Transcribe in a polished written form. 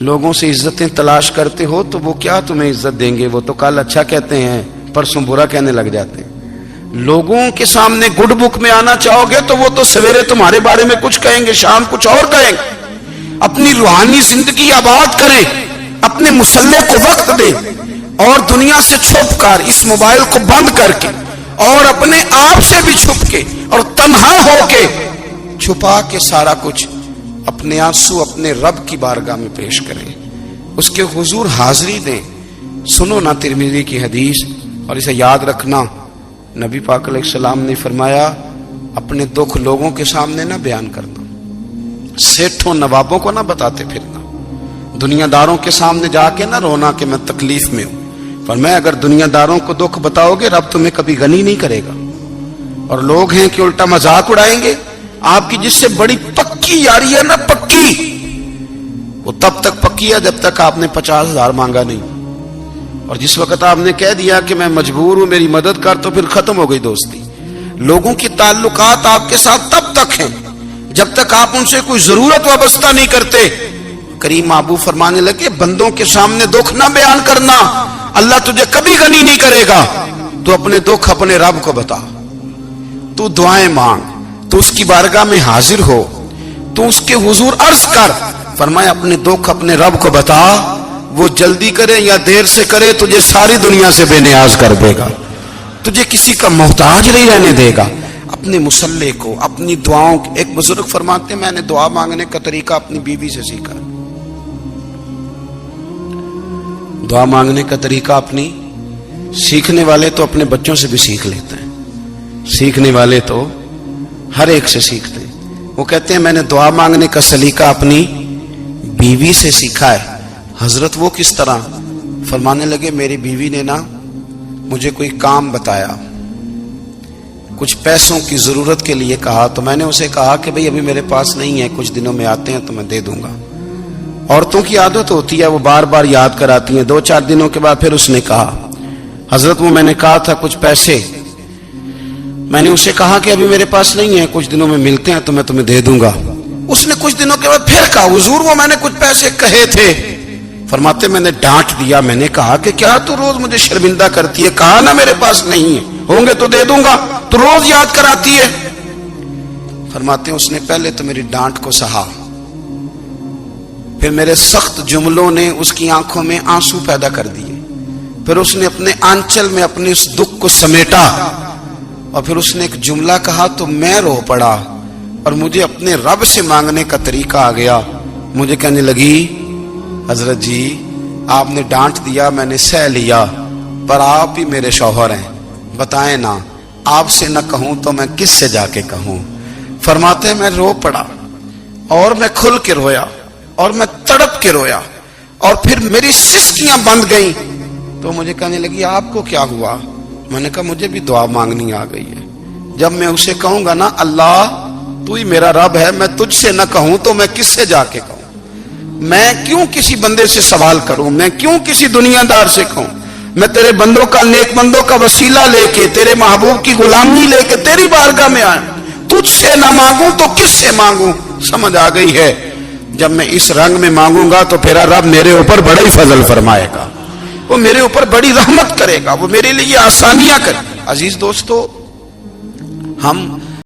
لوگوں سے عزتیں تلاش کرتے ہو تو وہ کیا تمہیں عزت دیں گے؟ وہ تو کل اچھا کہتے ہیں پرسوں برا کہنے لگ جاتے ہیں۔ لوگوں کے سامنے گڈ بک میں آنا چاہو گے تو وہ تو سویرے تمہارے بارے میں کچھ کہیں گے، شام کچھ اور کہیں گے۔ اپنی روحانی زندگی آباد کریں، اپنے مسلح کو وقت دیں، اور دنیا سے چھپ کر اس موبائل کو بند کر کے اور اپنے آپ سے بھی چھپ کے اور تنہا ہو کے چھپا کے سارا کچھ اپنے آنسو اپنے رب کی بارگاہ میں پیش کریں، اس کے حضور حاضری دیں۔ سنو نا ترمذی کی حدیث، اور اسے یاد رکھنا، نبی پاک علیہ السلام نے فرمایا اپنے دکھ لوگوں کے سامنے نہ بیان کرنا، سیٹھوں نوابوں کو نہ بتاتے پھرنا، دنیا داروں کے سامنے جا کے نہ رونا کہ میں تکلیف میں ہوں۔ فرمایا اگر دنیا داروں کو دکھ بتاؤ گے رب تمہیں کبھی غنی نہیں کرے گا۔ اور لوگ ہیں کہ الٹا مذاق اڑائیں گے آپ کی، جس سے بڑی پکی یاری ہے نا، پکی، وہ تب تک پکی ہے جب تک آپ نے 50,000 مانگا نہیں، اور جس وقت آپ نے کہہ دیا کہ میں مجبور ہوں میری مدد کر، تو پھر ختم ہو گئی دوستی۔ لوگوں کی تعلقات آپ کے ساتھ تب تک ہیں جب تک آپ ان سے کوئی ضرورت وابستہ نہیں کرتے۔ کریم محبوب فرمانے لگے بندوں کے سامنے دکھ نہ بیان کرنا، اللہ تجھے کبھی غنی نہیں کرے گا۔ تو اپنے دکھ اپنے رب کو بتا، تو دعائیں مانگ، تو اس کی بارگاہ میں حاضر ہو، تو اس کے حضور عرض کر۔ فرمایا اپنے دکھ اپنے رب کو بتا، وہ جلدی کرے یا دیر سے کرے تجھے ساری دنیا سے بے نیاز کر دے گا، تجھے کسی کا محتاج نہیں رہنے دے گا۔ اپنے مسلح کو، اپنی دعاؤں، ایک بزرگ فرماتے ہیں میں نے دعا مانگنے کا طریقہ اپنی بیوی سے سیکھا، دعا مانگنے کا طریقہ اپنی، سیکھنے والے تو اپنے بچوں سے بھی سیکھ لیتے ہیں، سیکھنے والے تو ہر ایک سے سیکھتے ہیں۔ وہ کہتے ہیں میں نے دعا مانگنے کا سلیقہ اپنی بیوی سے سیکھا ہے۔ حضرت وہ کس طرح؟ فرمانے لگے میری بیوی نے نا مجھے کوئی کام بتایا، کچھ پیسوں کی ضرورت کے لیے کہا، تو میں نے اسے کہا کہ بھئی ابھی میرے پاس نہیں ہے، کچھ دنوں میں آتے ہیں تو میں دے دوں گا۔ عورتوں کی عادت ہوتی ہے وہ بار بار یاد کراتی ہیں، 2-4 دنوں کے بعد پھر اس نے کہا حضرت وہ میں نے کہا تھا کچھ پیسے، میں نے اسے کہا کہ ابھی میرے پاس نہیں ہے، کچھ دنوں میں ملتے ہیں تو میں تمہیں دے دوں گا۔ اس نے کچھ دنوں کے بعد پھر کہا حضور وہ میں نے کچھ پیسے کہے تھے۔ فرماتے میں نے ڈانٹ دیا، میں نے کہا کہ کیا تو روز مجھے شرمندہ کرتی ہے، کہا نا میرے پاس نہیں ہے، ہوں گے تو دے دوں گا، تو روز یاد کراتی ہے۔ فرماتے ہیں اس نے پہلے تو میری ڈانٹ کو سہا، پھر میرے سخت جملوں نے اس کی آنکھوں میں آنسو پیدا کر دیے، پھر اس نے اپنے آنچل میں اپنے اس دکھ کو سمیٹا، اور پھر اس نے ایک جملہ کہا تو میں رو پڑا، اور مجھے اپنے رب سے مانگنے کا طریقہ آ گیا۔ مجھے کہنے لگی حضرت جی آپ نے ڈانٹ دیا میں نے سہ لیا، پر آپ ہی میرے شوہر ہیں، بتائیں نا آپ سے نہ کہوں تو میں کس سے جا کے کہوں۔ فرماتے ہیں میں رو پڑا، اور میں کھل کے رویا، اور میں تڑپ کے رویا، اور پھر میری سسکیاں بند گئیں۔ تو مجھے کہنے لگی آپ کو کیا ہوا؟ میں نے کہا مجھے بھی دعا مانگنی آ گئی ہے، جب میں اسے کہوں گا نا اللہ تو ہی میرا رب ہے، میں تجھ سے نہ کہوں تو میں کس سے جا کے کہوں؟ میں کیوں کسی بندے سے سوال کروں؟ میں کیوں کسی دنیا دار سے کہوں؟ میں تیرے بندوں کا، نیک بندوں کا وسیلہ لے کے، تیرے محبوب کی غلامی لے کے تیری بارگاہ میں آیا، تجھ سے نہ مانگوں تو کس سے مانگوں؟ سمجھ آ گئی ہے، جب میں اس رنگ میں مانگوں گا تو پھر رب میرے اوپر بڑا ہی فضل فرمائے گا، وہ میرے اوپر بڑی رحمت کرے گا، وہ میرے لیے آسانیاں کرے۔ عزیز دوستو، ہم